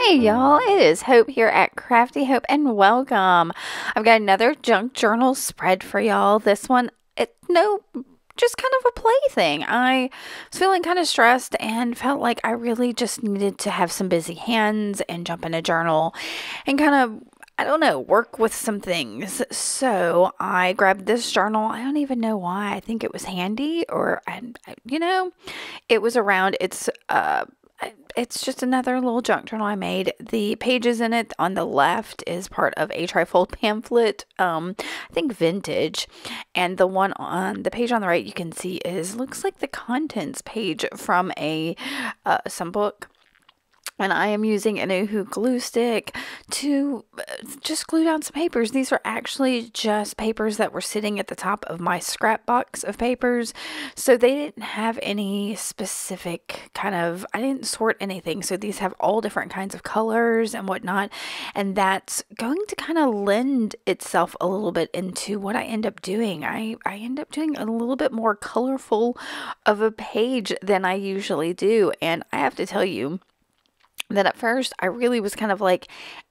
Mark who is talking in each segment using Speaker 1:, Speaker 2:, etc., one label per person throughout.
Speaker 1: Hey y'all, it is Hope here at Crafty Hope and welcome. I've got another junk journal spread for y'all. This one, just kind of a play thing. I was feeling kind of stressed and felt like I really just needed to have some busy hands and jump in a journal and kind of, I don't know, work with some things. So I grabbed this journal. I don't even know why. I think it was handy it was around. It's just another little junk journal I made. The pages in it on the left is part of a trifold pamphlet, I think vintage. And the one on the page on the right you can see looks like the contents page from some book. And I am using an Uhu glue stick to just glue down some papers. These are actually just papers that were sitting at the top of my scrap box of papers. So they didn't have any specific I didn't sort anything. So these have all different kinds of colors and whatnot. And that's going to kind of lend itself a little bit into what I end up doing. I end up doing a little bit more colorful of a page than I usually do. And I have to tell you, that at first I really was kind of like,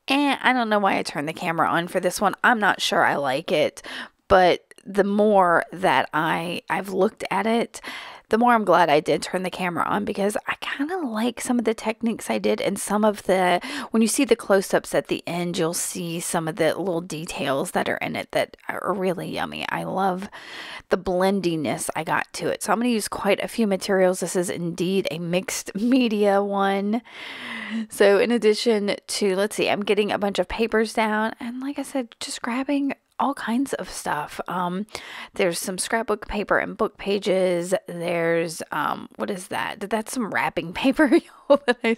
Speaker 1: I don't know why I turned the camera on for this one. I'm not sure I like it. But the more that I've looked at it, the more I'm glad I did turn the camera on, because I kind of like some of the techniques I did, and when you see the close-ups at the end, you'll see some of the little details that are in it that are really yummy. I love the blendiness I got to it. So I'm going to use quite a few materials. This is indeed a mixed media one. So in addition to, let's see, I'm getting a bunch of papers down, and like I said, just grabbing all kinds of stuff. There's some scrapbook paper and book pages. There's what is that? That's some wrapping paper that I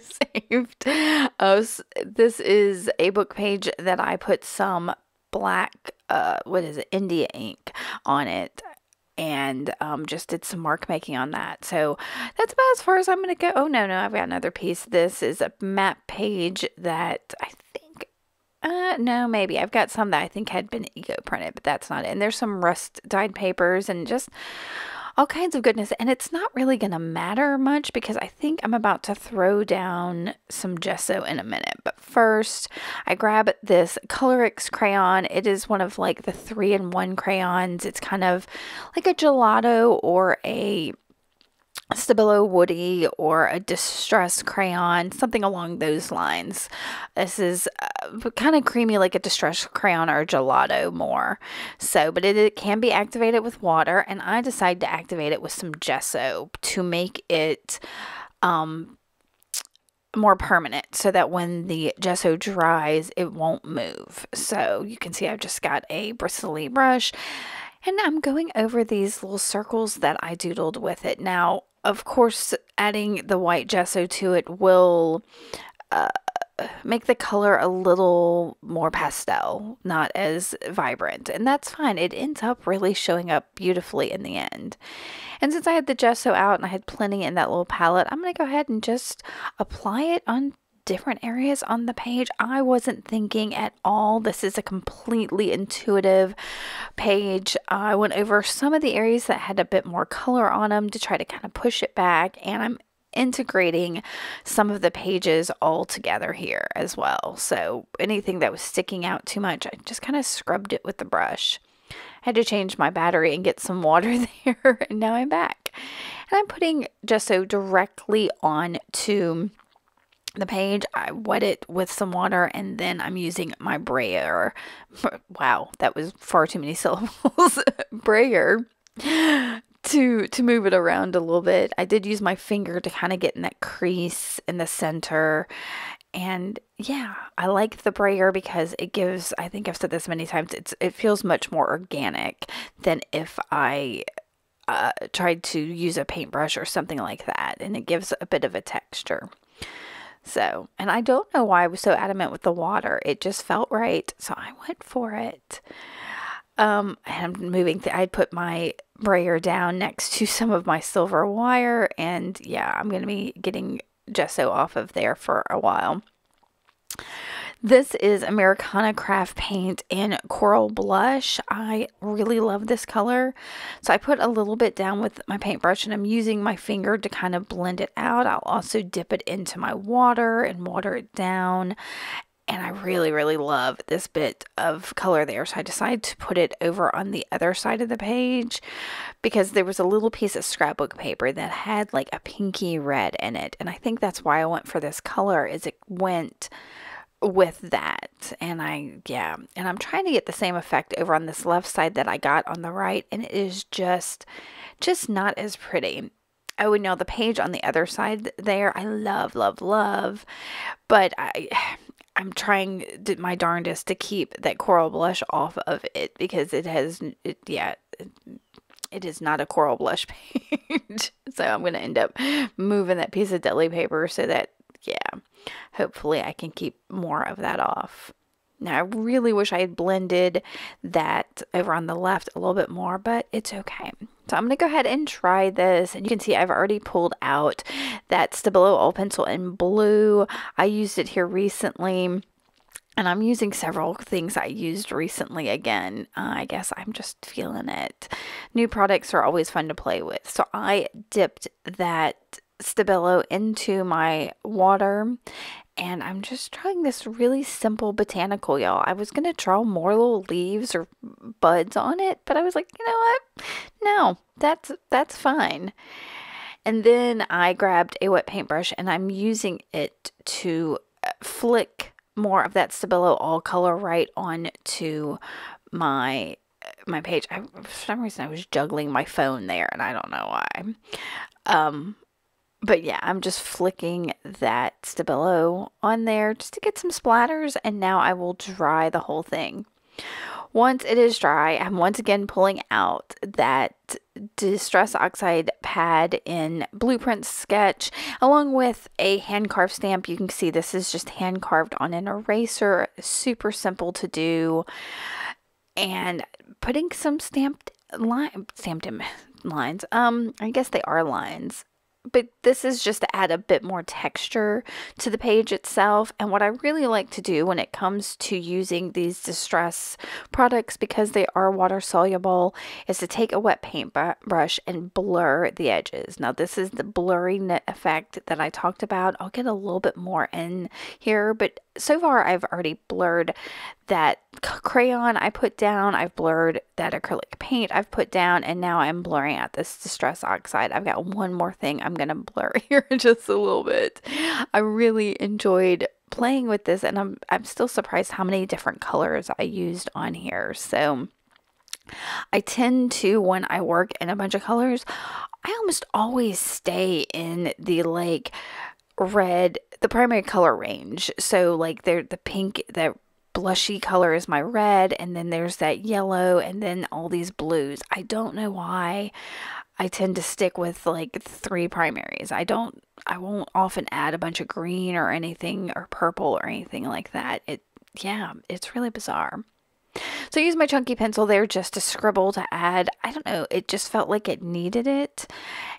Speaker 1: saved. This is a book page that I put some black India ink on it, and just did some mark making on that. So that's about as far as I'm going to go. Oh no, I've got another piece. This is a map page that I think no, maybe I've got some that I think had been eco printed, but that's not it. And there's some rust dyed papers and just all kinds of goodness. And it's not really going to matter much because I think I'm about to throw down some gesso in a minute. But first, I grab this Colorix crayon. It is one of like the 3-in-1 crayons. It's kind of like a gelato or a Stabilo Woody or a distress crayon, something along those lines. This is kind of creamy, like a distress crayon or a gelato more. So, but it can be activated with water, and I decided to activate it with some gesso to make it more permanent, so that when the gesso dries, it won't move. So you can see I've just got a bristly brush, and I'm going over these little circles that I doodled with it. Now, of course, adding the white gesso to it will make the color a little more pastel, not as vibrant. And that's fine. It ends up really showing up beautifully in the end. And since I had the gesso out and I had plenty in that little palette, I'm going to go ahead and just apply it on different areas on the page. I wasn't thinking at all. This is a completely intuitive page. I went over some of the areas that had a bit more color on them to try to kind of push it back, and I'm integrating some of the pages all together here as well. So anything that was sticking out too much, I just kind of scrubbed it with the brush. I had to change my battery and get some water there, and now I'm back. And I'm putting gesso directly onto the page. I wet it with some water, and then I'm using my brayer. Wow, that was far too many syllables. Brayer to move it around a little bit. I did use my finger to kind of get in that crease in the center. And yeah, I like the brayer because it gives, I think I've said this many times, it feels much more organic than if I tried to use a paintbrush or something like that. And it gives a bit of a texture. So, and I don't know why I was so adamant with the water. It just felt right. So I went for it. And I'm moving. I put my brayer down next to some of my silver wire. And yeah, I'm going to be getting gesso off of there for a while. This is Americana Craft Paint in Coral Blush. I really love this color. So I put a little bit down with my paintbrush and I'm using my finger to kind of blend it out. I'll also dip it into my water and water it down. And I really, really love this bit of color there. So I decided to put it over on the other side of the page because there was a little piece of scrapbook paper that had like a pinky red in it. And I think that's why I went for this color, is it went with that. And I'm trying to get the same effect over on this left side that I got on the right, and it is just not as pretty. Oh, and now the page on the other side there, I love, love, love, but I'm trying my darndest to keep that coral blush off of it because it is not a coral blush page. So I'm going to end up moving that piece of deli paper so that, hopefully I can keep more of that off. Now, I really wish I had blended that over on the left a little bit more, but it's okay. So I'm going to go ahead and try this. And you can see I've already pulled out that Stabilo All Pencil in blue. I used it here recently. And I'm using several things I used recently again. I guess I'm just feeling it. New products are always fun to play with. So I dipped that Stabilo into my water. And I'm just trying this really simple botanical, y'all. I was going to draw more little leaves or buds on it. But I was like, you know what? No, that's fine. And then I grabbed a wet paintbrush and I'm using it to flick more of that Stabilo all color right onto my page. For some reason I was juggling my phone there and I don't know why. But yeah, I'm just flicking that Stabilo on there just to get some splatters, and now I will dry the whole thing. Once it is dry, I'm once again pulling out that Distress Oxide pad in Blueprint Sketch, along with a hand-carved stamp. You can see this is just hand-carved on an eraser. Super simple to do. And putting some stamped lines. I guess they are lines. But this is just to add a bit more texture to the page itself. And what I really like to do when it comes to using these distress products, because they are water soluble, is to take a wet paint brush and blur the edges. Now this is the blurry effect that I talked about. I'll get a little bit more in here, but so far I've already blurred that crayon I put down, I've blurred that acrylic paint I've put down, and now I'm blurring out this Distress Oxide. I've got one more thing I'm going to blur here just a little bit. I really enjoyed playing with this, and I'm still surprised how many different colors I used on here. So I tend to, when I work in a bunch of colors, I almost always stay in the like red, the primary color range. So like the pink, the blushy color is my red, and then there's that yellow, and then all these blues. I don't know why I tend to stick with like 3 primaries. I won't often add a bunch of green or anything, or purple or anything like that. It's really bizarre. So I used my chunky pencil there just to scribble, to add, I don't know, it just felt like it needed it.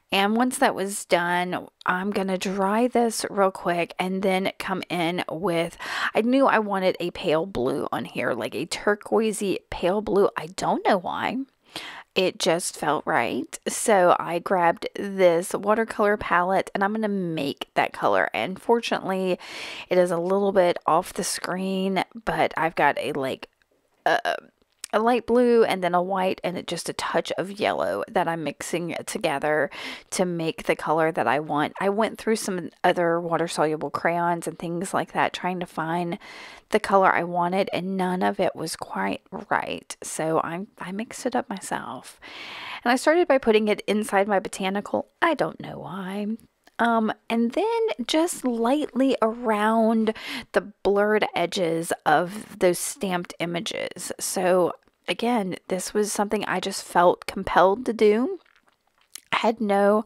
Speaker 1: And once that was done, I'm going to dry this real quick and then come in with, I knew I wanted a pale blue on here, like a turquoisey pale blue. I don't know why. It just felt right. So I grabbed this watercolor palette and I'm going to make that color. And fortunately, it is a little bit off the screen, but I've got a light blue and then a white and just a touch of yellow that I'm mixing together to make the color that I want. I went through some other water soluble crayons and things like that trying to find the color I wanted, and none of it was quite right. So I mixed it up myself. And I started by putting it inside my botanical. I don't know why. And then just lightly around the blurred edges of those stamped images. So again, this was something I just felt compelled to do. I had no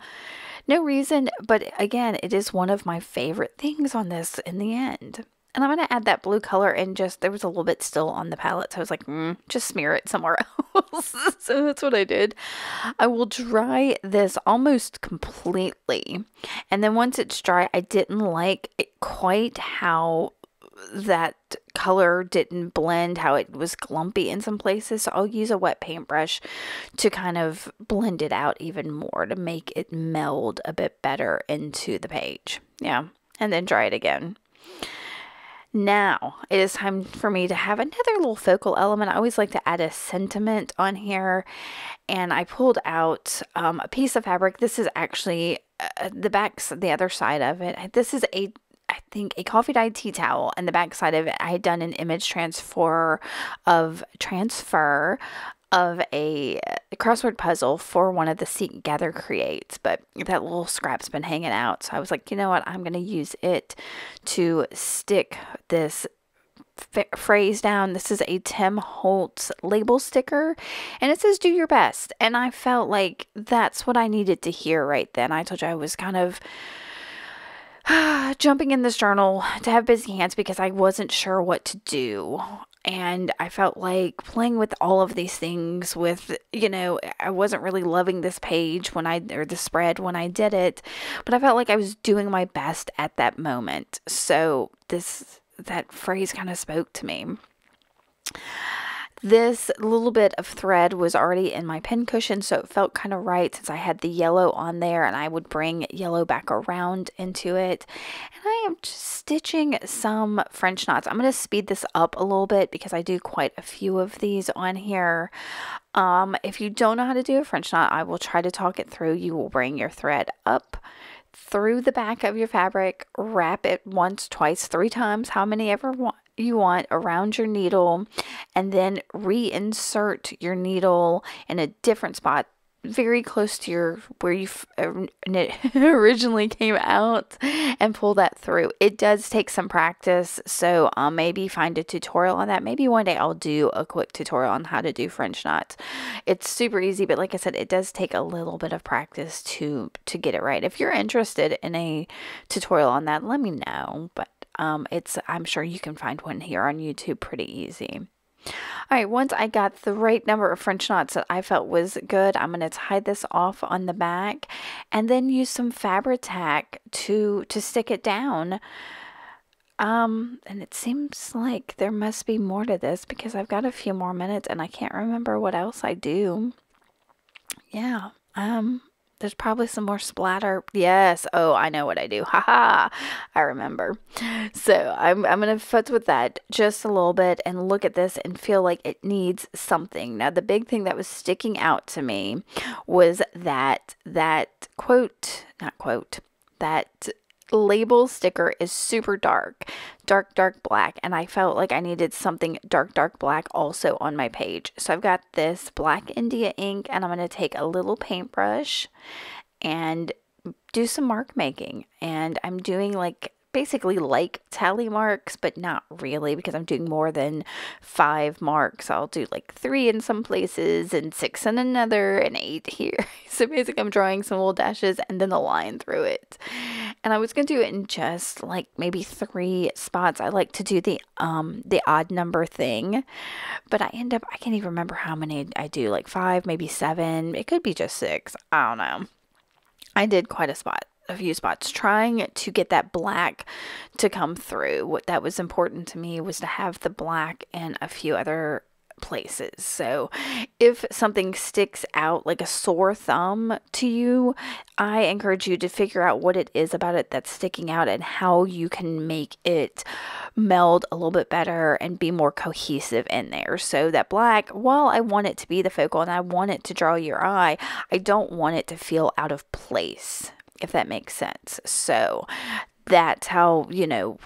Speaker 1: reason, but again, it is one of my favorite things on this in the end. And I'm going to add that blue color, and just, there was a little bit still on the palette, so I was like, just smear it somewhere else. So that's what I did. I will dry this almost completely. And then once it's dry, I didn't like it quite how that color didn't blend, how it was glumpy in some places. So I'll use a wet paintbrush to kind of blend it out even more to make it meld a bit better into the page. Yeah, and then dry it again. Now it is time for me to have another little focal element. I always like to add a sentiment on here, and I pulled out a piece of fabric. This is actually the other side of it. This is I think a coffee dyed tea towel, and the back side of it I had done an image transfer of a crossword puzzle for one of the Seek Gather Creates, but that little scrap's been hanging out, so I was like, you know what, I'm going to use it to stick this phrase down. This is a Tim Holtz label sticker, and it says do your best, and I felt like that's what I needed to hear right then. I told you I was kind of jumping in this journal to have busy hands because I wasn't sure what to do. And I felt like playing with all of these things with, I wasn't really loving this page or the spread when I did it, but I felt like I was doing my best at that moment. So that phrase kind of spoke to me. This little bit of thread was already in my pincushion, so it felt kind of right since I had the yellow on there, and I would bring yellow back around into it. And I am just stitching some French knots. I'm going to speed this up a little bit because I do quite a few of these on here. If you don't know how to do a French knot, I will try to talk it through. You will bring your thread up through the back of your fabric, wrap it once, twice, 3 times, how many ever you want around your needle, and then reinsert your needle in a different spot very close to where you originally came out, and pull that through. It does take some practice, so maybe find a tutorial on that. Maybe one day I'll do a quick tutorial on how to do French knots. It's super easy, but like I said, it does take a little bit of practice to get it right. If you're interested in a tutorial on that, let me know, but I'm sure you can find one here on YouTube pretty easy. All right, once I got the right number of French knots that I felt was good, I'm going to tie this off on the back and then use some Fabri-Tac to stick it down. And it seems like there must be more to this because I've got a few more minutes and I can't remember what else I do. Yeah, there's probably some more splatter. Yes. Oh, I know what I do. Haha. I remember. So I'm going to futz with that just a little bit and look at this and feel like it needs something. Now, the big thing that was sticking out to me was that label sticker is super dark black, and I felt like I needed something dark black also on my page. So I've got this black India ink, and I'm going to take a little paintbrush and do some mark making, and I'm doing basically like tally marks, but not really, because I'm doing more than 5 marks. I'll do 3 in some places and 6 in another and 8 here. So basically I'm drawing some little dashes and then the line through it. And I was going to do it in just maybe 3 spots. I like to do the odd number thing, but I can't even remember how many I do, 5, maybe 7. It could be just 6. I don't know. I did quite a few spots trying to get that black to come through. What that was important to me was to have the black in a few other places. So if something sticks out like a sore thumb to you, I encourage you to figure out what it is about it that's sticking out and how you can make it meld a little bit better and be more cohesive in there. So that black, while I want it to be the focal and I want it to draw your eye, I don't want it to feel out of place, if that makes sense. So that's how,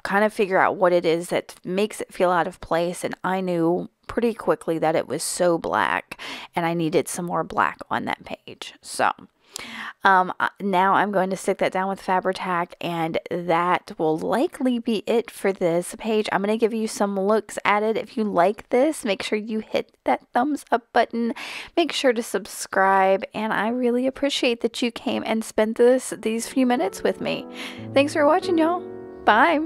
Speaker 1: kind of figure out what it is that makes it feel out of place. And I knew pretty quickly that it was so black and I needed some more black on that page. So now I'm going to stick that down with Fabri-Tac, and that will likely be it for this page. I'm going to give you some looks at it. If you like this, make sure you hit that thumbs up button. Make sure to subscribe, and I really appreciate that you came and spent these few minutes with me. Thanks for watching, y'all. Bye.